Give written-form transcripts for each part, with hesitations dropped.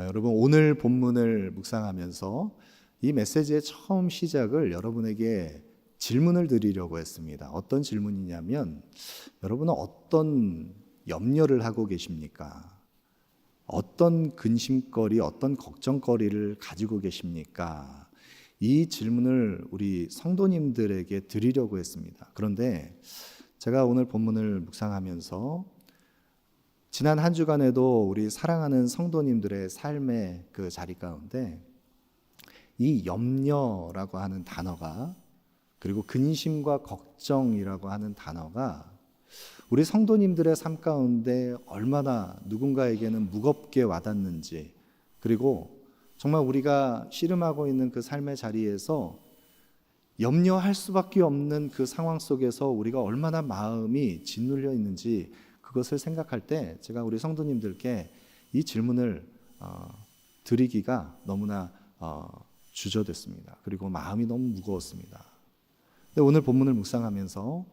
여러분 오늘 본문을 묵상하면서 이 메시지의 처음 시작을 여러분에게 질문을 드리려고 했습니다. 어떤 질문이냐면 여러분은 어떤 염려를 하고 계십니까? 어떤 근심거리, 어떤 걱정거리를 가지고 계십니까? 이 질문을 우리 성도님들에게 드리려고 했습니다. 그런데 제가 오늘 본문을 묵상하면서 지난 한 주간에도 우리 사랑하는 성도님들의 삶의 그 자리 가운데 이 염려라고 하는 단어가, 그리고 근심과 걱정이라고 하는 단어가 우리 성도님들의 삶 가운데 얼마나 누군가에게는 무겁게 와닿는지, 그리고 정말 우리가 씨름하고 있는 그 삶의 자리에서 염려할 수밖에 없는 그 상황 속에서 우리가 얼마나 마음이 짓눌려 있는지, 그것을 생각할 때 제가 우리 성도님들께 이 질문을 드리기가 너무나 주저됐습니다. 그리고 마음이 너무 무거웠습니다. 근데 오늘 본문을 묵상하면서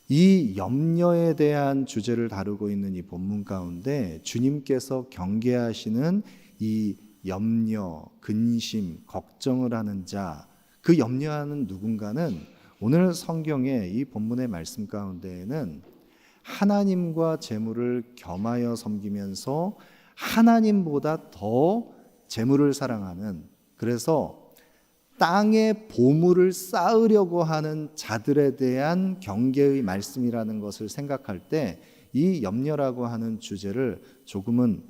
이 염려에 대한 주제를 다루고 있는 이 본문 가운데 주님께서 경계하시는 이 염려, 근심, 걱정을 하는 자, 그 염려하는 누군가는 오늘 성경의 이 본문의 말씀 가운데에는 하나님과 재물을 겸하여 섬기면서 하나님보다 더 재물을 사랑하는, 그래서 땅에 보물을 쌓으려고 하는 자들에 대한 경계의 말씀이라는 것을 생각할 때 이 염려라고 하는 주제를 조금은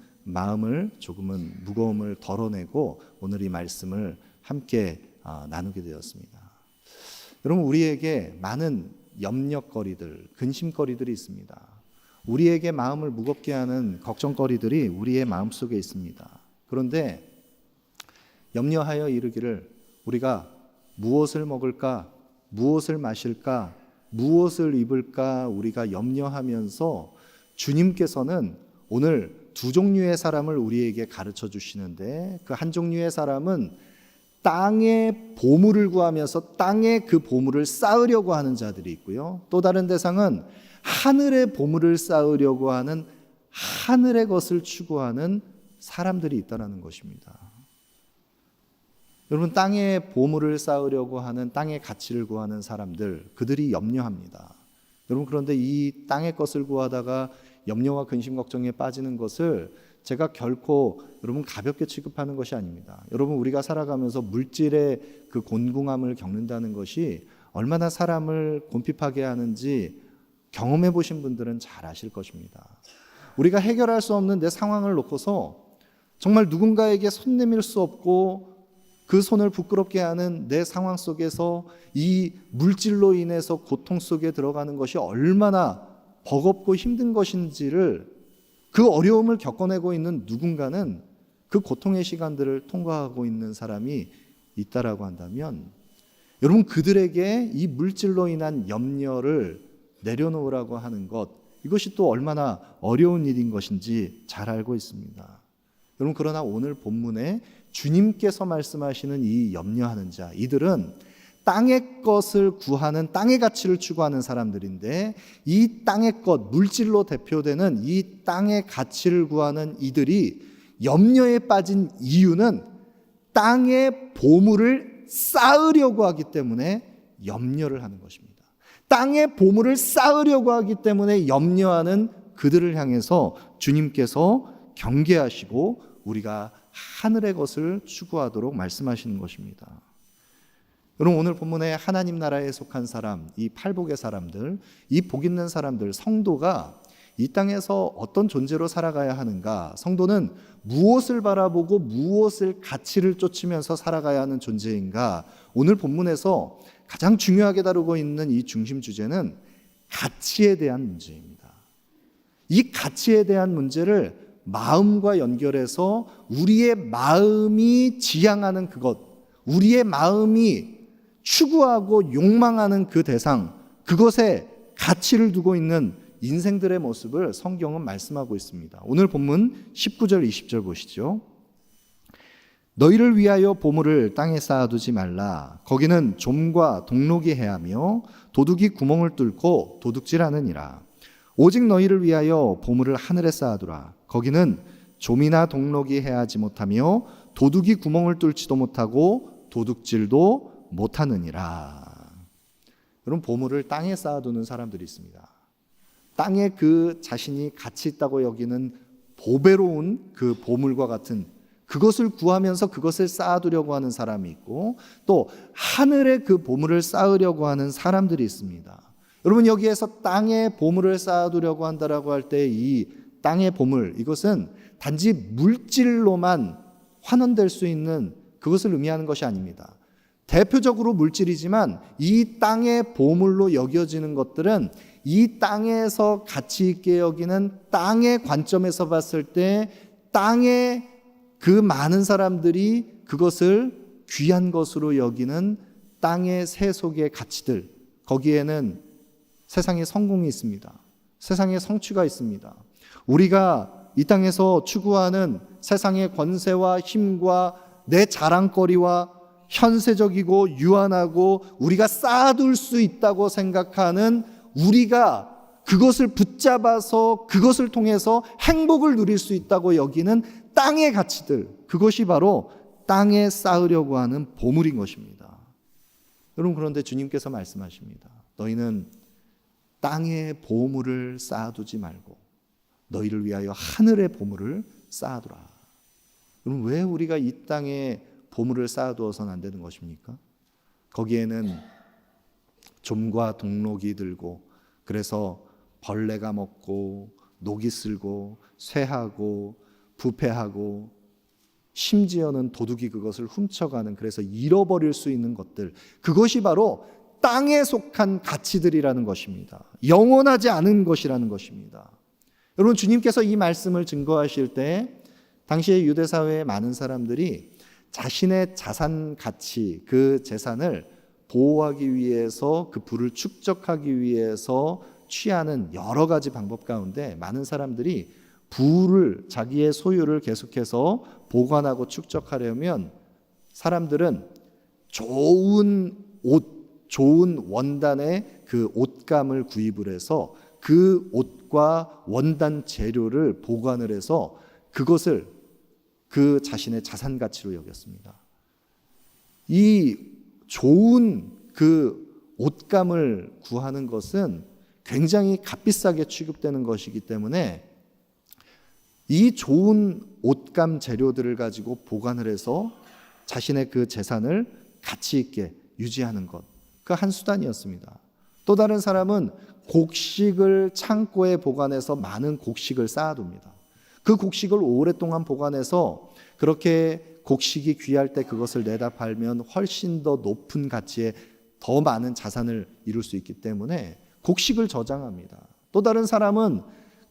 무거움을 덜어내고 오늘 이 말씀을 함께 나누게 되었습니다. 여러분, 우리에게 많은 염려거리들, 근심거리들이 있습니다. 우리에게 마음을 무겁게 하는 걱정거리들이 우리의 마음속에 있습니다. 그런데 염려하여 이르기를 우리가 무엇을 먹을까, 무엇을 마실까, 무엇을 입을까 우리가 염려하면서 주님께서는 오늘 두 종류의 사람을 우리에게 가르쳐 주시는데, 그 한 종류의 사람은 땅의 보물을 구하면서 땅에 그 보물을 쌓으려고 하는 자들이 있고요, 또 다른 대상은 하늘의 보물을 쌓으려고 하는, 하늘의 것을 추구하는 사람들이 있다는 것입니다. 여러분, 땅의 보물을 쌓으려고 하는, 땅의 가치를 구하는 사람들, 그들이 염려합니다. 여러분, 그런데 이 땅의 것을 구하다가 염려와 근심 걱정에 빠지는 것을 제가 결코 여러분 가볍게 취급하는 것이 아닙니다. 여러분, 우리가 살아가면서 물질의 그 곤궁함을 겪는다는 것이 얼마나 사람을 곤핍하게 하는지 경험해 보신 분들은 잘 아실 것입니다. 우리가 해결할 수 없는 내 상황을 놓고서 정말 누군가에게 손 내밀 수 없고 그 손을 부끄럽게 하는 내 상황 속에서 이 물질로 인해서 고통 속에 들어가는 것이 얼마나 버겁고 힘든 것인지를, 그 어려움을 겪어내고 있는 누군가는 그 고통의 시간들을 통과하고 있는 사람이 있다라고 한다면, 여러분, 그들에게 이 물질로 인한 염려를 내려놓으라고 하는 것, 이것이 또 얼마나 어려운 일인 것인지 잘 알고 있습니다. 여러분, 그러나 오늘 본문에 주님께서 말씀하시는 이 염려하는 자, 이들은 땅의 것을 구하는, 땅의 가치를 추구하는 사람들인데, 이 땅의 것, 물질로 대표되는 이 땅의 가치를 구하는 이들이 염려에 빠진 이유는 땅의 보물을 쌓으려고 하기 때문에 염려를 하는 것입니다. 땅의 보물을 쌓으려고 하기 때문에 염려하는 그들을 향해서 주님께서 경계하시고 우리가 하늘의 것을 추구하도록 말씀하시는 것입니다. 여러분, 오늘 본문에 하나님 나라에 속한 사람, 이 팔복의 사람들, 이 복 있는 사람들, 성도가 이 땅에서 어떤 존재로 살아가야 하는가, 성도는 무엇을 바라보고 무엇을 가치를 쫓으면서 살아가야 하는 존재인가, 오늘 본문에서 가장 중요하게 다루고 있는 이 중심 주제는 가치에 대한 문제입니다. 이 가치에 대한 문제를 마음과 연결해서 우리의 마음이 지향하는 그것, 우리의 마음이 추구하고 욕망하는 그 대상, 그것에 가치를 두고 있는 인생들의 모습을 성경은 말씀하고 있습니다. 오늘 본문 19절 20절 보시죠. 너희를 위하여 보물을 땅에 쌓아두지 말라. 거기는 좀과 동록이 해하며 도둑이 구멍을 뚫고 도둑질하느니라. 오직 너희를 위하여 보물을 하늘에 쌓아두라. 거기는 좀이나 동록이 해하지 못하며 도둑이 구멍을 뚫지도 못하고 도둑질도 못하느니라. 여러분, 보물을 땅에 쌓아두는 사람들이 있습니다. 땅에 그 자신이 가치 있다고 여기는 보배로운 그 보물과 같은 그것을 구하면서 그것을 쌓아두려고 하는 사람이 있고, 또 하늘에 그 보물을 쌓으려고 하는 사람들이 있습니다. 여러분, 여기에서 땅에 보물을 쌓아두려고 한다라고 할 때 이 땅의 보물, 이것은 단지 물질로만 환원될 수 있는 그것을 의미하는 것이 아닙니다. 대표적으로 물질이지만 이 땅의 보물로 여겨지는 것들은 이 땅에서 가치 있게 여기는 땅의 관점에서 봤을 때 땅의 그 많은 사람들이 그것을 귀한 것으로 여기는 땅의 세속의 가치들, 거기에는 세상의 성공이 있습니다. 세상의 성취가 있습니다. 우리가 이 땅에서 추구하는 세상의 권세와 힘과 내 자랑거리와 현세적이고 유한하고 우리가 쌓아둘 수 있다고 생각하는, 우리가 그것을 붙잡아서 그것을 통해서 행복을 누릴 수 있다고 여기는 땅의 가치들, 그것이 바로 땅에 쌓으려고 하는 보물인 것입니다. 여러분, 그런데 주님께서 말씀하십니다. 너희는 땅의 보물을 쌓아두지 말고 너희를 위하여 하늘의 보물을 쌓아두라. 그럼 왜 우리가 이 땅에 보물을 쌓아두어서는 안 되는 것입니까? 거기에는 좀과 동록이 들고, 그래서 벌레가 먹고 녹이 쓸고 쇠하고 부패하고 심지어는 도둑이 그것을 훔쳐가는, 그래서 잃어버릴 수 있는 것들, 그것이 바로 땅에 속한 가치들이라는 것입니다. 영원하지 않은 것이라는 것입니다. 여러분, 주님께서 이 말씀을 증거하실 때 당시의 유대 사회의 많은 사람들이 자신의 자산 가치, 그 재산을 보호하기 위해서, 그 부를 축적하기 위해서 취하는 여러 가지 방법 가운데 많은 사람들이 부를, 자기의 소유를 계속해서 보관하고 축적하려면 사람들은 좋은 옷, 좋은 원단의 그 옷감을 구입을 해서 그 옷과 원단 재료를 보관을 해서 그것을 그 자신의 자산 가치로 여겼습니다. 이 좋은 그 옷감을 구하는 것은 굉장히 값비싸게 취급되는 것이기 때문에 이 좋은 옷감 재료들을 가지고 보관을 해서 자신의 그 재산을 가치 있게 유지하는 것, 그 한 수단이었습니다. 또 다른 사람은 곡식을 창고에 보관해서 많은 곡식을 쌓아둡니다. 그 곡식을 오랫동안 보관해서 그렇게 곡식이 귀할 때 그것을 내다 팔면 훨씬 더 높은 가치의 더 많은 자산을 이룰 수 있기 때문에 곡식을 저장합니다. 또 다른 사람은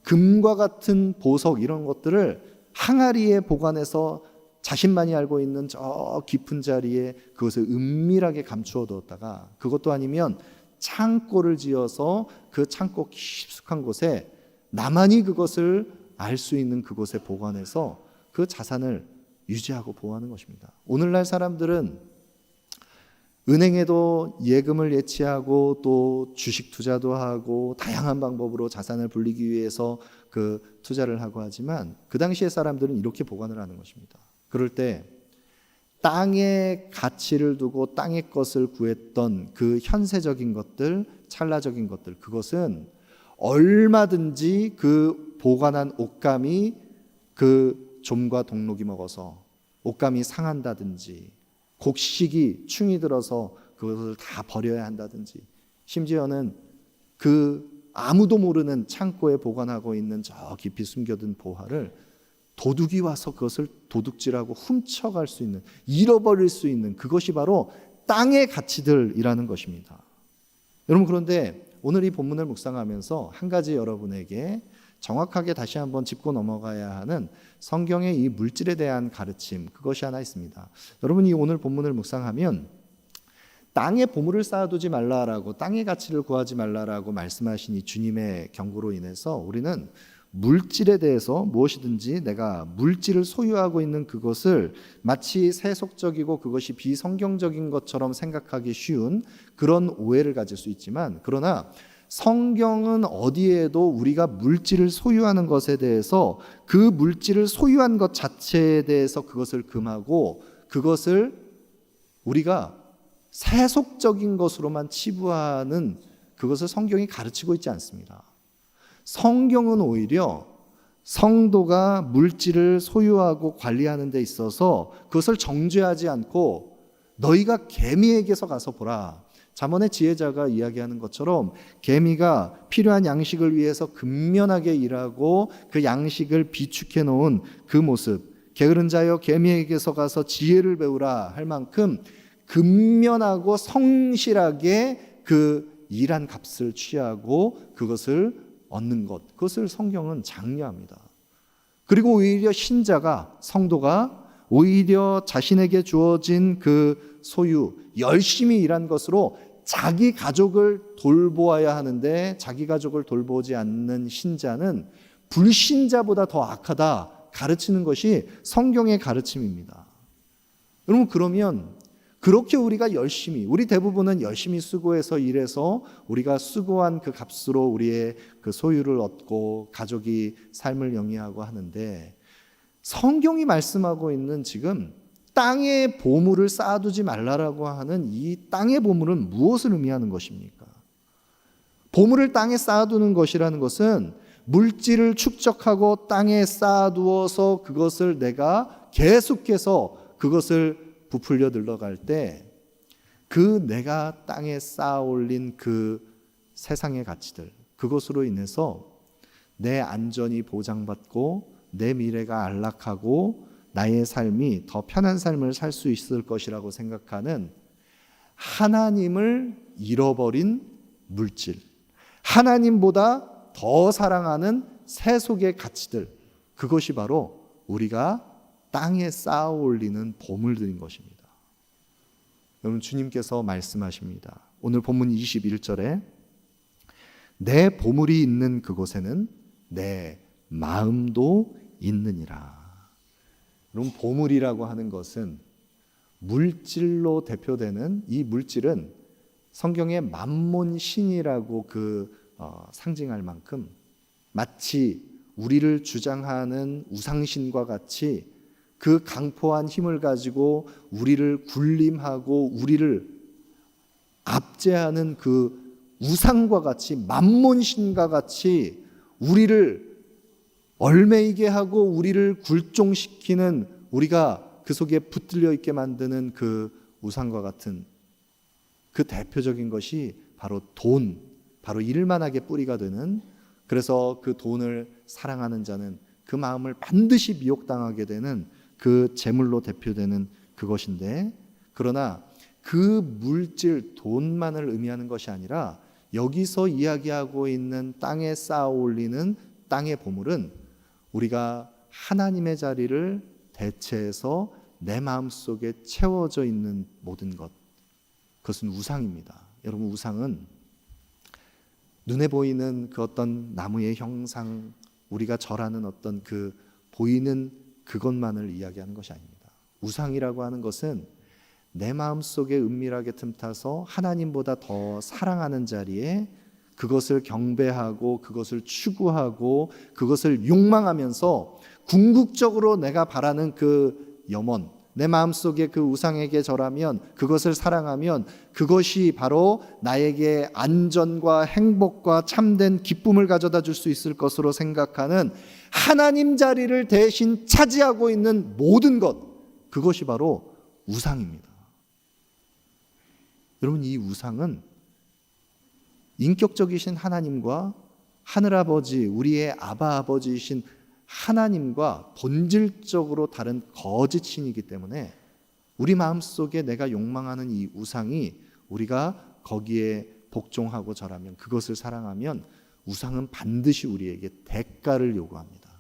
금과 같은 보석, 이런 것들을 항아리에 보관해서 자신만이 알고 있는 저 깊은 자리에 그것을 은밀하게 감추어 두었다가, 그것도 아니면 창고를 지어서 그 창고 깊숙한 곳에 나만이 그것을 알 수 있는 그곳에 보관해서 그 자산을 유지하고 보호하는 것입니다. 오늘날 사람들은 은행에도 예금을 예치하고 또 주식 투자도 하고 다양한 방법으로 자산을 불리기 위해서 그 투자를 하고 하지만, 그 당시의 사람들은 이렇게 보관을 하는 것입니다. 그럴 때 땅의 가치를 두고 땅의 것을 구했던 그 현세적인 것들, 찰나적인 것들, 그것은 얼마든지 그 보관한 옷감이 그 좀과 동록이 먹어서 옷감이 상한다든지, 곡식이 충이 들어서 그것을 다 버려야 한다든지, 심지어는 그 아무도 모르는 창고에 보관하고 있는 저 깊이 숨겨둔 보화를 도둑이 와서 그것을 도둑질하고 훔쳐갈 수 있는, 잃어버릴 수 있는, 그것이 바로 땅의 가치들이라는 것입니다. 여러분, 그런데 오늘 이 본문을 묵상하면서 한 가지 여러분에게 정확하게 다시 한번 짚고 넘어가야 하는 성경의 이 물질에 대한 가르침, 그것이 하나 있습니다. 여러분이 오늘 본문을 묵상하면 땅에 보물을 쌓아두지 말라라고, 땅의 가치를 구하지 말라라고 말씀하신 이 주님의 경고로 인해서 우리는 물질에 대해서 무엇이든지 내가 물질을 소유하고 있는 그것을 마치 세속적이고 그것이 비성경적인 것처럼 생각하기 쉬운 그런 오해를 가질 수 있지만, 그러나 성경은 어디에도 우리가 물질을 소유하는 것에 대해서 그 물질을 소유한 것 자체에 대해서 그것을 금하고 그것을 우리가 세속적인 것으로만 치부하는 그것을 성경이 가르치고 있지 않습니다. 성경은 오히려 성도가 물질을 소유하고 관리하는 데 있어서 그것을 정죄하지 않고 너희가 개미에게서 가서 보라. 잠언의 지혜자가 이야기하는 것처럼 개미가 필요한 양식을 위해서 근면하게 일하고 그 양식을 비축해 놓은 그 모습, 게으른 자여 개미에게서 가서 지혜를 배우라 할 만큼 근면하고 성실하게 그 일한 값을 취하고 그것을 얻는 것, 그것을 성경은 장려합니다. 그리고 오히려 신자가, 성도가 오히려 자신에게 주어진 그 소유, 열심히 일한 것으로 자기 가족을 돌보아야 하는데 자기 가족을 돌보지 않는 신자는 불신자보다 더 악하다 가르치는 것이 성경의 가르침입니다. 여러분, 그러면 그렇게 우리가 열심히, 우리 대부분은 열심히 수고해서 일해서 우리가 수고한 그 값으로 우리의 그 소유를 얻고 가족이 삶을 영위하고 하는데, 성경이 말씀하고 있는 지금 땅에 보물을 쌓아두지 말라라고 하는 이 땅의 보물은 무엇을 의미하는 것입니까? 보물을 땅에 쌓아두는 것이라는 것은 물질을 축적하고 땅에 쌓아두어서 그것을 내가 계속해서 그것을 부풀려 늘러갈 때 그 내가 땅에 쌓아 올린 그 세상의 가치들, 그것으로 인해서 내 안전이 보장받고 내 미래가 안락하고 나의 삶이 더 편한 삶을 살 수 있을 것이라고 생각하는 하나님을 잃어버린 물질, 하나님보다 더 사랑하는 세속의 가치들, 그것이 바로 우리가 땅에 쌓아 올리는 보물들인 것입니다. 여러분, 주님께서 말씀하십니다. 오늘 본문 21절에 내 보물이 있는 그곳에는 내 마음도 있느니라. 여러분, 보물이라고 하는 것은 물질로 대표되는 이 물질은 성경의 만몬신이라고 상징할 만큼 마치 우리를 주장하는 우상신과 같이 그 강포한 힘을 가지고 우리를 군림하고 우리를 압제하는 그 우상과 같이, 만몬신과 같이 우리를 얼매이게 하고 우리를 굴종시키는, 우리가 그 속에 붙들려 있게 만드는 그 우상과 같은 그 대표적인 것이 바로 돈, 바로 일만하게 뿌리가 되는, 그래서 그 돈을 사랑하는 자는 그 마음을 반드시 미혹당하게 되는 그 재물로 대표되는 그것인데, 그러나 그 물질, 돈만을 의미하는 것이 아니라 여기서 이야기하고 있는 땅에 쌓아 올리는 땅의 보물은 우리가 하나님의 자리를 대체해서 내 마음속에 채워져 있는 모든 것, 그것은 우상입니다. 여러분, 우상은 눈에 보이는 그 어떤 나무의 형상, 우리가 절하는 어떤 그 보이는 그것만을 이야기하는 것이 아닙니다. 우상이라고 하는 것은 내 마음속에 은밀하게 틈타서 하나님보다 더 사랑하는 자리에 그것을 경배하고 그것을 추구하고 그것을 욕망하면서 궁극적으로 내가 바라는 그 염원, 내 마음속에 그 우상에게 절하면, 그것을 사랑하면 그것이 바로 나에게 안전과 행복과 참된 기쁨을 가져다 줄 수 있을 것으로 생각하는 하나님 자리를 대신 차지하고 있는 모든 것, 그것이 바로 우상입니다. 여러분, 이 우상은 인격적이신 하나님과 하늘아버지, 우리의 아바 아버지이신 하나님과 본질적으로 다른 거짓 신이기 때문에 우리 마음속에 내가 욕망하는 이 우상이, 우리가 거기에 복종하고 절하면, 그것을 사랑하면 우상은 반드시 우리에게 대가를 요구합니다.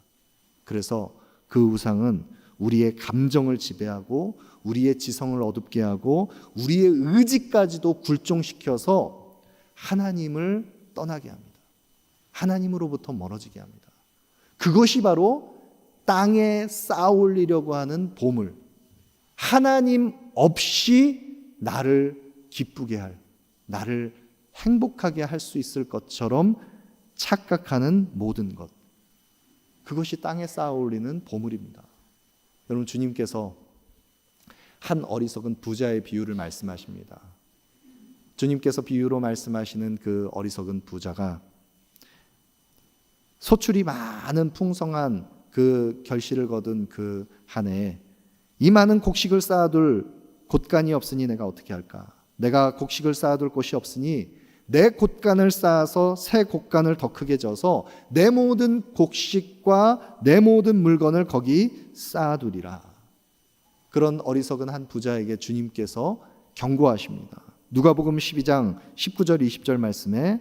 그래서 그 우상은 우리의 감정을 지배하고 우리의 지성을 어둡게 하고 우리의 의지까지도 굴종시켜서 하나님을 떠나게 합니다. 하나님으로부터 멀어지게 합니다. 그것이 바로 땅에 쌓아 올리려고 하는 보물, 하나님 없이 나를 기쁘게 할, 나를 행복하게 할 수 있을 것처럼 착각하는 모든 것, 그것이 땅에 쌓아 올리는 보물입니다. 여러분, 주님께서 한 어리석은 부자의 비유를 말씀하십니다. 주님께서 비유로 말씀하시는 그 어리석은 부자가 소출이 많은 풍성한 그 결실을 거둔 그 한 해에 이 많은 곡식을 쌓아둘 곳간이 없으니 내가 어떻게 할까? 내가 곡식을 쌓아둘 곳이 없으니 내 곳간을 쌓아서 새 곳간을 더 크게 져서 내 모든 곡식과 내 모든 물건을 거기 쌓아두리라. 그런 어리석은 한 부자에게 주님께서 경고하십니다. 누가복음 12장 19절 20절 말씀에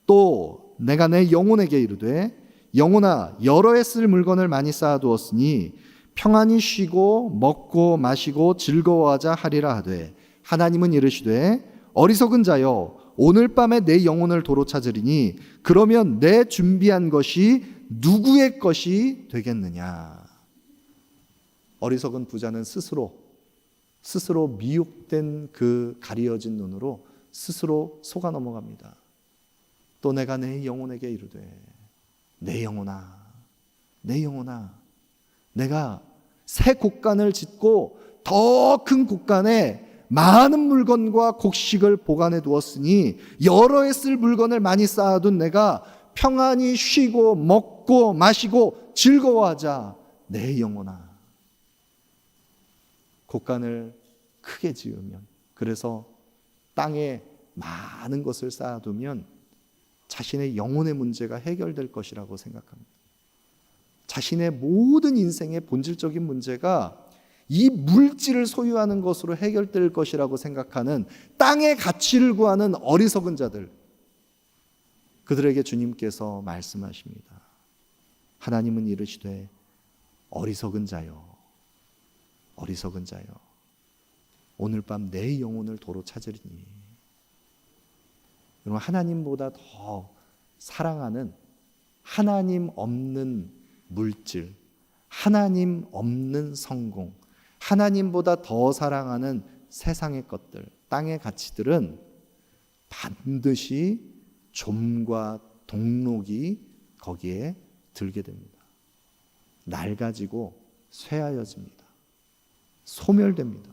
또 내가 내 영혼에게 이르되 영혼아 여러 해 쓸 물건을 많이 쌓아두었으니 평안히 쉬고 먹고 마시고 즐거워하자 하리라 하되 하나님은 이르시되 어리석은 자여 오늘 밤에 내 영혼을 도로 찾으리니 그러면 내 준비한 것이 누구의 것이 되겠느냐. 어리석은 부자는 스스로 미혹된 그 가리어진 눈으로 스스로 속아 넘어갑니다. 또 내가 내 영혼에게 이르되 내 영혼아 내가 새 곡간을 짓고 더 큰 곡간에 많은 물건과 곡식을 보관해 두었으니 여러 해 쓸 물건을 많이 쌓아둔 내가 평안히 쉬고 먹고 마시고 즐거워하자. 내 영혼아. 곡간을 크게 지으면, 그래서 땅에 많은 것을 쌓아두면 자신의 영혼의 문제가 해결될 것이라고 생각합니다. 자신의 모든 인생의 본질적인 문제가 이 물질을 소유하는 것으로 해결될 것이라고 생각하는 땅의 가치를 구하는 어리석은 자들, 그들에게 주님께서 말씀하십니다. 하나님은 이르시되 어리석은 자여 오늘 밤 내 영혼을 도로 찾으리니. 여러분, 하나님보다 더 사랑하는 하나님 없는 물질, 하나님 없는 성공, 하나님보다 더 사랑하는 세상의 것들, 땅의 가치들은 반드시 좀과 동록이 거기에 들게 됩니다. 낡아지고 쇠하여집니다. 소멸됩니다.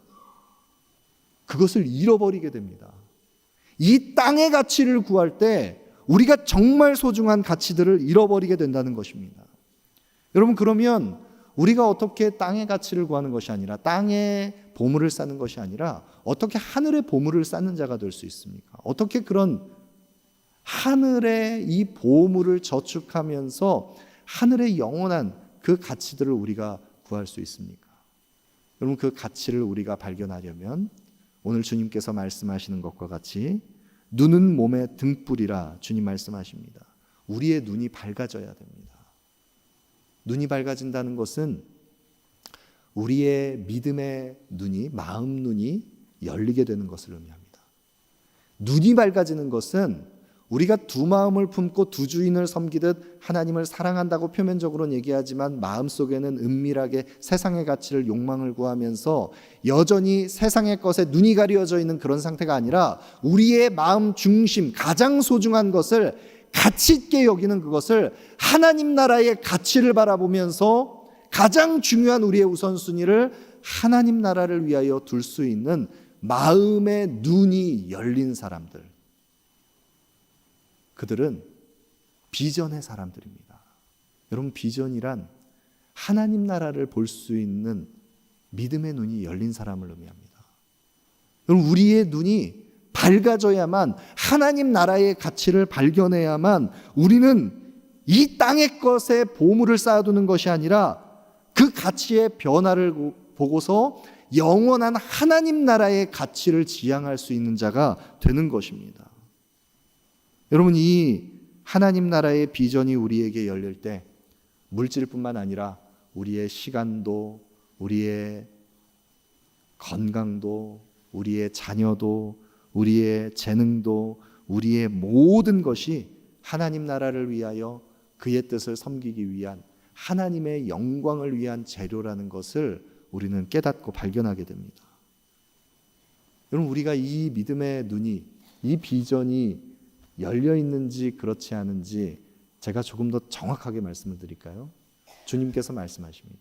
그것을 잃어버리게 됩니다. 이 땅의 가치를 구할 때 우리가 정말 소중한 가치들을 잃어버리게 된다는 것입니다. 여러분, 그러면 우리가 어떻게 땅의 가치를 구하는 것이 아니라 땅의 보물을 쌓는 것이 아니라 어떻게 하늘의 보물을 쌓는 자가 될 수 있습니까? 어떻게 그런 하늘의 이 보물을 저축하면서 하늘의 영원한 그 가치들을 우리가 구할 수 있습니까? 여러분, 그 가치를 우리가 발견하려면 오늘 주님께서 말씀하시는 것과 같이 눈은 몸의 등불이라 주님 말씀하십니다. 우리의 눈이 밝아져야 됩니다. 눈이 밝아진다는 것은 우리의 믿음의 눈이, 마음 눈이 열리게 되는 것을 의미합니다. 눈이 밝아지는 것은 우리가 두 마음을 품고 두 주인을 섬기듯 하나님을 사랑한다고 표면적으로는 얘기하지만 마음속에는 은밀하게 세상의 가치를 욕망을 구하면서 여전히 세상의 것에 눈이 가려져 있는 그런 상태가 아니라 우리의 마음 중심, 가장 소중한 것을 가치 있게 여기는 그것을 하나님 나라의 가치를 바라보면서 가장 중요한 우리의 우선순위를 하나님 나라를 위하여 둘 수 있는 마음의 눈이 열린 사람들, 그들은 비전의 사람들입니다. 여러분, 비전이란 하나님 나라를 볼 수 있는 믿음의 눈이 열린 사람을 의미합니다. 여러분, 우리의 눈이 밝아져야만, 하나님 나라의 가치를 발견해야만 우리는 이 땅의 것에 보물을 쌓아두는 것이 아니라 그 가치의 변화를 보고서 영원한 하나님 나라의 가치를 지향할 수 있는 자가 되는 것입니다. 여러분, 이 하나님 나라의 비전이 우리에게 열릴 때 물질뿐만 아니라 우리의 시간도, 우리의 건강도, 우리의 자녀도, 우리의 재능도, 우리의 모든 것이 하나님 나라를 위하여 그의 뜻을 섬기기 위한, 하나님의 영광을 위한 재료라는 것을 우리는 깨닫고 발견하게 됩니다. 여러분, 우리가 이 믿음의 눈이, 이 비전이 열려 있는지 그렇지 않은지 제가 조금 더 정확하게 말씀을 드릴까요? 주님께서 말씀하십니다.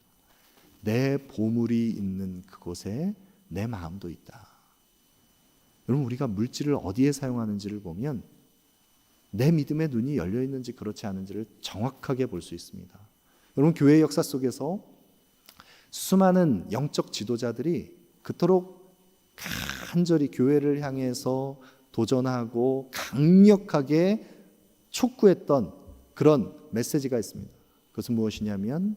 내 보물이 있는 그곳에 내 마음도 있다. 여러분, 우리가 물질을 어디에 사용하는지를 보면 내 믿음의 눈이 열려 있는지 그렇지 않은지를 정확하게 볼 수 있습니다. 여러분, 교회 역사 속에서 수많은 영적 지도자들이 그토록 간절히 교회를 향해서 도전하고 강력하게 촉구했던 그런 메시지가 있습니다. 그것은 무엇이냐면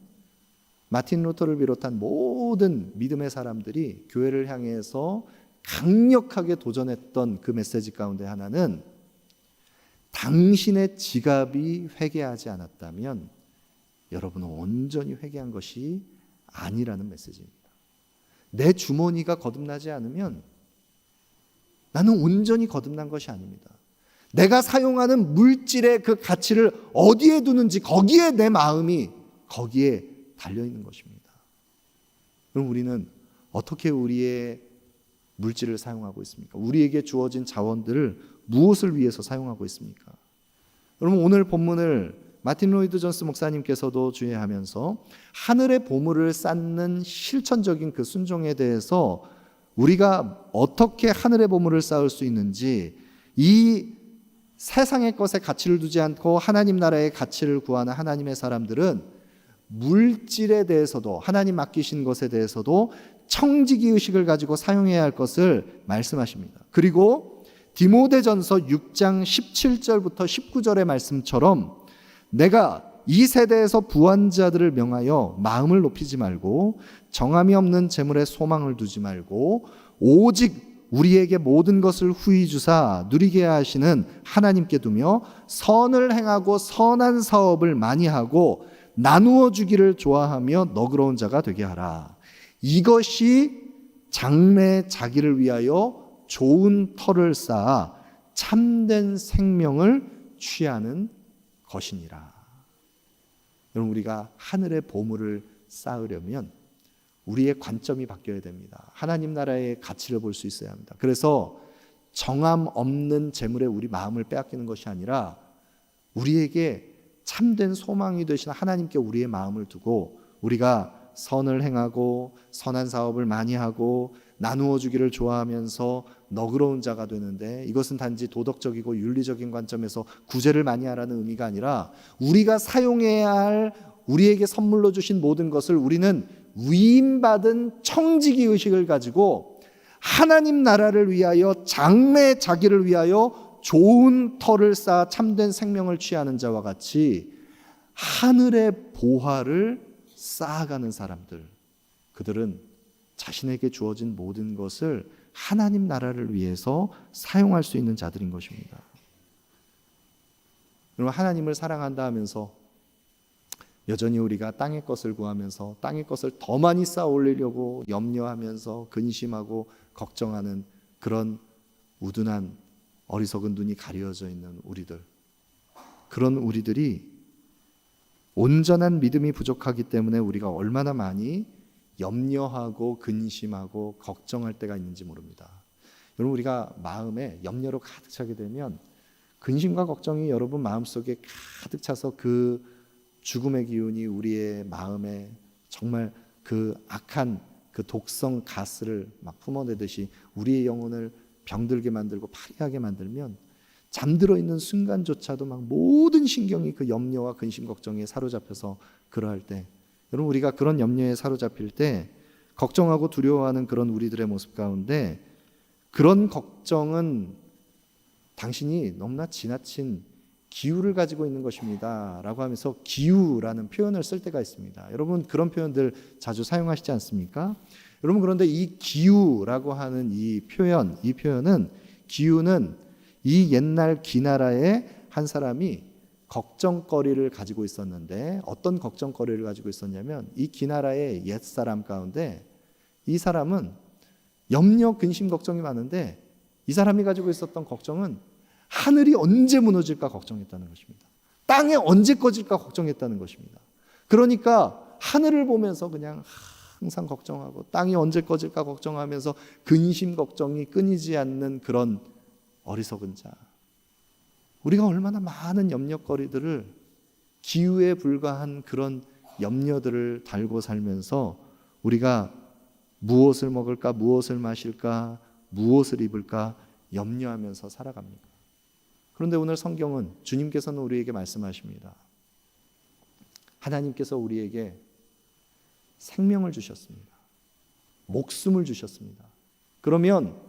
마틴 루터를 비롯한 모든 믿음의 사람들이 교회를 향해서 강력하게 도전했던 그 메시지 가운데 하나는 당신의 지갑이 회개하지 않았다면 여러분은 온전히 회개한 것이 아니라는 메시지입니다. 내 주머니가 거듭나지 않으면 나는 온전히 거듭난 것이 아닙니다. 내가 사용하는 물질의 그 가치를 어디에 두는지 거기에 내 마음이 거기에 달려있는 것입니다. 그럼 우리는 어떻게 우리의 물질을 사용하고 있습니까? 우리에게 주어진 자원들을 무엇을 위해서 사용하고 있습니까? 여러분, 오늘 본문을 마틴 로이드 존스 목사님께서도 주의하면서 하늘의 보물을 쌓는 실천적인 그 순종에 대해서 우리가 어떻게 하늘의 보물을 쌓을 수 있는지, 이 세상의 것에 가치를 두지 않고 하나님 나라의 가치를 구하는 하나님의 사람들은 물질에 대해서도, 하나님 맡기신 것에 대해서도 청지기 의식을 가지고 사용해야 할 것을 말씀하십니다. 그리고 디모데전서 6장 17절부터 19절의 말씀처럼 내가 이 세대에서 부한 자들을 명하여 마음을 높이지 말고 정함이 없는 재물에 소망을 두지 말고 오직 우리에게 모든 것을 후히 주사 누리게 하시는 하나님께 두며 선을 행하고 선한 사업을 많이 하고 나누어 주기를 좋아하며 너그러운 자가 되게 하라. 이것이 장래 자기를 위하여 좋은 터를 쌓아 참된 생명을 취하는 것이니라. 여러분, 우리가 하늘의 보물을 쌓으려면 우리의 관점이 바뀌어야 됩니다. 하나님 나라의 가치를 볼 수 있어야 합니다. 그래서 정함 없는 재물에 우리 마음을 빼앗기는 것이 아니라 우리에게 참된 소망이 되신 하나님께 우리의 마음을 두고 우리가 선을 행하고 선한 사업을 많이 하고 나누어 주기를 좋아하면서 너그러운 자가 되는데, 이것은 단지 도덕적이고 윤리적인 관점에서 구제를 많이 하라는 의미가 아니라 우리가 사용해야 할 우리에게 선물로 주신 모든 것을 우리는 위임받은 청지기 의식을 가지고 하나님 나라를 위하여 장래 자기를 위하여 좋은 터를 쌓아 참된 생명을 취하는 자와 같이 하늘의 보화를 쌓아가는 사람들, 그들은 자신에게 주어진 모든 것을 하나님 나라를 위해서 사용할 수 있는 자들인 것입니다. 여러분, 하나님을 사랑한다 하면서 여전히 우리가 땅의 것을 구하면서 땅의 것을 더 많이 쌓아 올리려고 염려하면서 근심하고 걱정하는 그런 우둔한 어리석은 눈이 가려져 있는 우리들, 그런 우리들이 온전한 믿음이 부족하기 때문에 우리가 얼마나 많이 염려하고 근심하고 걱정할 때가 있는지 모릅니다. 여러분, 우리가 마음에 염려로 가득 차게 되면 근심과 걱정이 여러분 마음속에 가득 차서 그 죽음의 기운이 우리의 마음에 정말 그 악한 그 독성 가스를 막 품어내듯이 우리의 영혼을 병들게 만들고 파리하게 만들면 잠들어 있는 순간조차도 막 모든 신경이 그 염려와 근심 걱정에 사로잡혀서 그러할 때, 여러분, 우리가 그런 염려에 사로잡힐 때 걱정하고 두려워하는 그런 우리들의 모습 가운데 그런 걱정은 당신이 너무나 지나친 기우를 가지고 있는 것입니다 라고 하면서 기우라는 표현을 쓸 때가 있습니다. 여러분, 그런 표현들 자주 사용하시지 않습니까? 여러분, 그런데 이 기우라고 하는 이 표현은 기우는 이 옛날 기나라의 한 사람이 걱정거리를 가지고 있었는데, 어떤 걱정거리를 가지고 있었냐면 이 기나라의 옛사람 가운데 이 사람은 염려, 근심, 걱정이 많은데 이 사람이 가지고 있었던 걱정은 하늘이 언제 무너질까 걱정했다는 것입니다. 땅에 언제 꺼질까 걱정했다는 것입니다. 그러니까 하늘을 보면서 그냥 항상 걱정하고 땅이 언제 꺼질까 걱정하면서 근심 걱정이 끊이지 않는 그런 어리석은 자, 우리가 얼마나 많은 염려거리들을, 기후에 불과한 그런 염려들을 달고 살면서 우리가 무엇을 먹을까, 무엇을 마실까, 무엇을 입을까 염려하면서 살아갑니다. 그런데 오늘 성경은, 주님께서는 우리에게 말씀하십니다. 하나님께서 우리에게 생명을 주셨습니다. 목숨을 주셨습니다. 그러면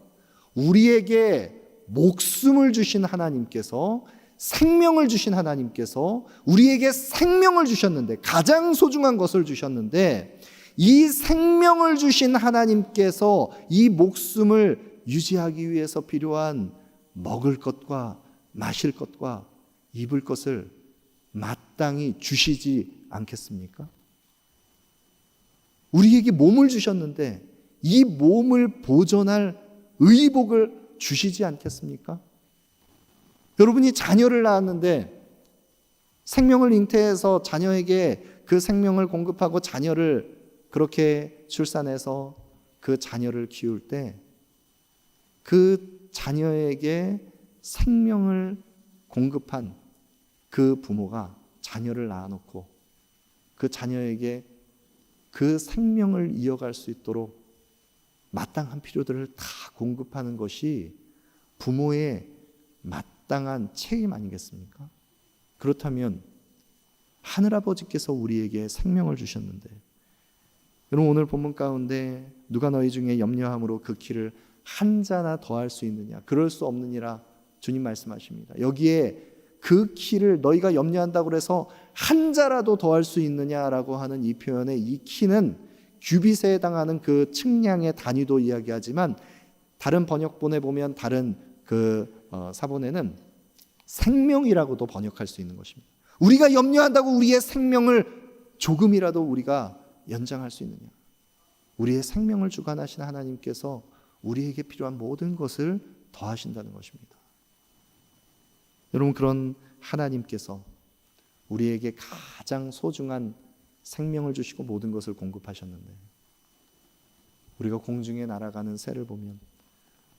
우리에게 목숨을 주신 하나님께서, 생명을 주신 하나님께서 우리에게 생명을 주셨는데, 가장 소중한 것을 주셨는데, 이 생명을 주신 하나님께서 이 목숨을 유지하기 위해서 필요한 먹을 것과 마실 것과 입을 것을 마땅히 주시지 않겠습니까? 우리에게 몸을 주셨는데 이 몸을 보존할 의복을 주시지 않겠습니까? 여러분이 자녀를 낳았는데 생명을 잉태해서 자녀에게 그 생명을 공급하고 자녀를 그렇게 출산해서 그 자녀를 키울 때 그 자녀에게 생명을 공급한 그 부모가 자녀를 낳아놓고 그 자녀에게 그 생명을 이어갈 수 있도록 마땅한 필요들을 다 공급하는 것이 부모의 마땅한 책임 아니겠습니까? 그렇다면 하늘아버지께서 우리에게 생명을 주셨는데, 여러분 오늘 본문 가운데 누가 너희 중에 염려함으로 그 키를 한 자나 더할 수 있느냐? 그럴 수 없느니라 주님 말씀하십니다. 여기에 그 키를 너희가 염려한다고 해서 한 자라도 더할 수 있느냐라고 하는 이 표현의 이 키는 규빗에 해당하는 그 측량의 단위도 이야기하지만, 다른 번역본에 보면 다른 사본에는 생명이라고도 번역할 수 있는 것입니다. 우리가 염려한다고 우리의 생명을 조금이라도 우리가 연장할 수 있느냐? 우리의 생명을 주관하신 하나님께서 우리에게 필요한 모든 것을 더하신다는 것입니다. 여러분, 그런 하나님께서 우리에게 가장 소중한 생명을 주시고 모든 것을 공급하셨는데, 우리가 공중에 날아가는 새를 보면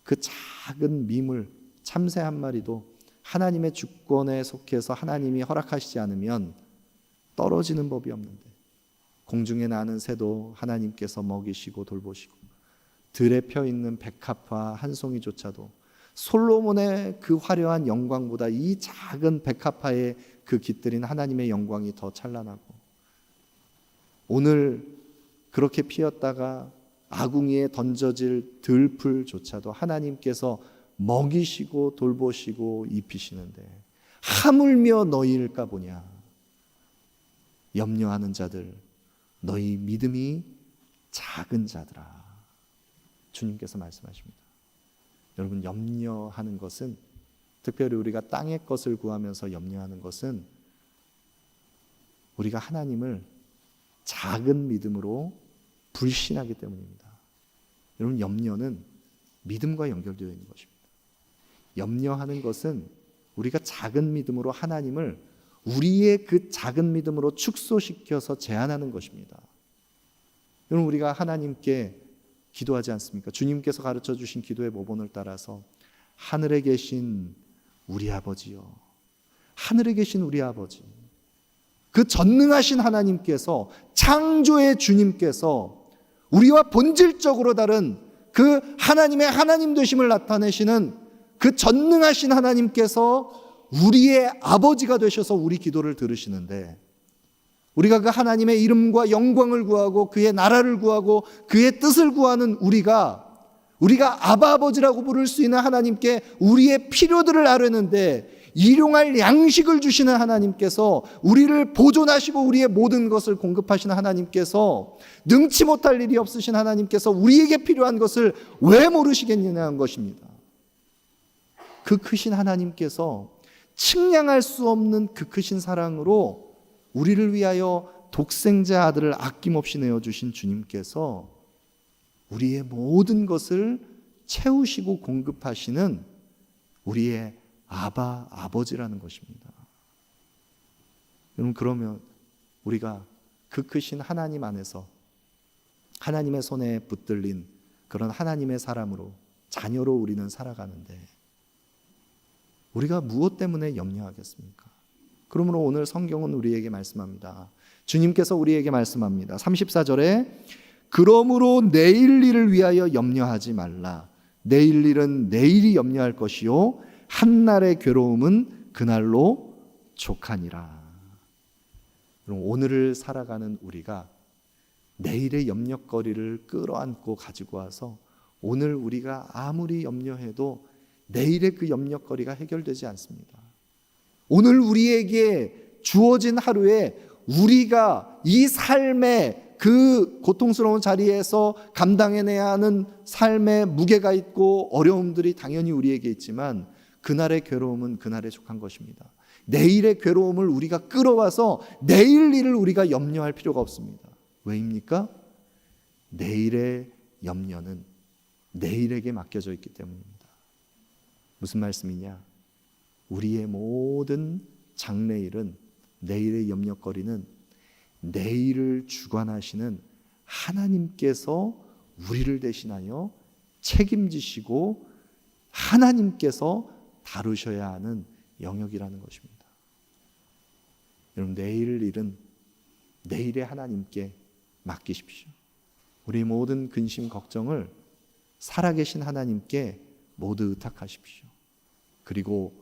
그 작은 미물, 참새 한 마리도 하나님의 주권에 속해서 하나님이 허락하시지 않으면 떨어지는 법이 없는데, 공중에 나는 새도 하나님께서 먹이시고 돌보시고, 들에 펴 있는 백합화 한 송이조차도 솔로몬의 그 화려한 영광보다 이 작은 백합화의 그 깃들인 하나님의 영광이 더 찬란하고, 오늘 그렇게 피었다가 아궁이에 던져질 들풀조차도 하나님께서 먹이시고 돌보시고 입히시는데 하물며 너희일까 보냐. 염려하는 자들, 너희 믿음이 작은 자들아. 주님께서 말씀하십니다. 여러분, 염려하는 것은, 특별히 우리가 땅의 것을 구하면서 염려하는 것은 우리가 하나님을 작은 믿음으로 불신하기 때문입니다. 여러분, 염려는 믿음과 연결되어 있는 것입니다. 염려하는 것은 우리가 작은 믿음으로 하나님을 우리의 그 작은 믿음으로 축소시켜서 제한하는 것입니다. 여러분, 우리가 하나님께 기도하지 않습니까? 주님께서 가르쳐 주신 기도의 모본을 따라서 하늘에 계신 우리 아버지요, 하늘에 계신 우리 아버지, 그 전능하신 하나님께서, 창조의 주님께서 우리와 본질적으로 다른 그 하나님의 하나님 되심을 나타내시는 그 전능하신 하나님께서 우리의 아버지가 되셔서 우리 기도를 들으시는데, 우리가 그 하나님의 이름과 영광을 구하고 그의 나라를 구하고 그의 뜻을 구하는 우리가 아바 아버지라고 부를 수 있는 하나님께 우리의 필요들을 아뢰는데, 일용할 양식을 주시는 하나님께서, 우리를 보존하시고 우리의 모든 것을 공급하시는 하나님께서, 능치 못할 일이 없으신 하나님께서 우리에게 필요한 것을 왜 모르시겠느냐는 것입니다. 그 크신 하나님께서 측량할 수 없는 그 크신 사랑으로 우리를 위하여 독생자 아들을 아낌없이 내어주신 주님께서 우리의 모든 것을 채우시고 공급하시는 우리의 아바 아버지라는 것입니다. 여러분, 그러면 우리가 그 크신 하나님 안에서 하나님의 손에 붙들린 그런 하나님의 사람으로, 자녀로 우리는 살아가는데, 우리가 무엇 때문에 염려하겠습니까? 그러므로 오늘 성경은 우리에게 말씀합니다. 주님께서 우리에게 말씀합니다. 34절에 그러므로 내일 일을 위하여 염려하지 말라. 내일 일은 내일이 염려할 것이요 한날의 괴로움은 그날로 족하니라. 그럼 오늘을 살아가는 우리가 내일의 염려거리를 끌어안고 가지고 와서 오늘 우리가 아무리 염려해도 내일의 그 염려거리가 해결되지 않습니다. 오늘 우리에게 주어진 하루에 우리가 이 삶의 그 고통스러운 자리에서 감당해내야 하는 삶의 무게가 있고 어려움들이 당연히 우리에게 있지만 그날의 괴로움은 그날에 족한 것입니다. 내일의 괴로움을 우리가 끌어와서 내일 일을 우리가 염려할 필요가 없습니다. 왜입니까? 내일의 염려는 내일에게 맡겨져 있기 때문입니다. 무슨 말씀이냐? 우리의 모든 장래일은, 내일의 염려거리는 내일을 주관하시는 하나님께서 우리를 대신하여 책임지시고 하나님께서 다루셔야 하는 영역이라는 것입니다. 여러분, 내일 일은 내일의 하나님께 맡기십시오. 우리 모든 근심 걱정을 살아계신 하나님께 모두 의탁하십시오. 그리고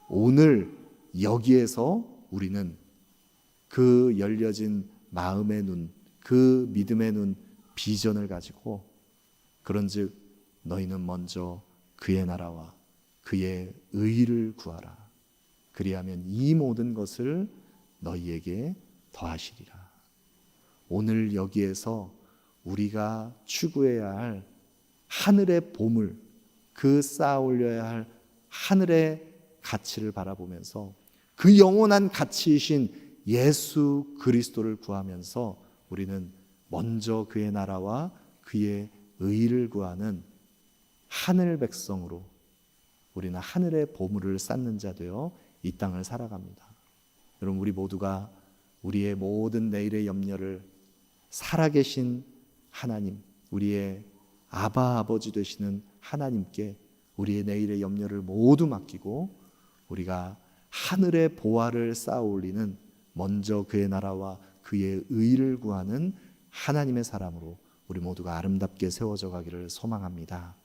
오늘 여기에서 우리는 그 열려진 마음의 눈, 그 믿음의 눈, 비전을 가지고 그런즉 너희는 먼저 그의 나라와 그의 의를 구하라. 그리하면 이 모든 것을 너희에게 더하시리라. 오늘 여기에서 우리가 추구해야 할 하늘의 보물, 그 쌓아올려야 할 하늘의 가치를 바라보면서 그 영원한 가치이신 예수 그리스도를 구하면서 우리는 먼저 그의 나라와 그의 의를 구하는 하늘 백성으로 우리는 하늘의 보물을 쌓는 자 되어 이 땅을 살아갑니다. 여러분, 우리 모두가 우리의 모든 내일의 염려를 살아계신 하나님, 우리의 아바 아버지 되시는 하나님께 우리의 내일의 염려를 모두 맡기고 우리가 하늘의 보화를 쌓아 올리는 먼저 그의 나라와 그의 의를 구하는 하나님의 사람으로 우리 모두가 아름답게 세워져 가기를 소망합니다.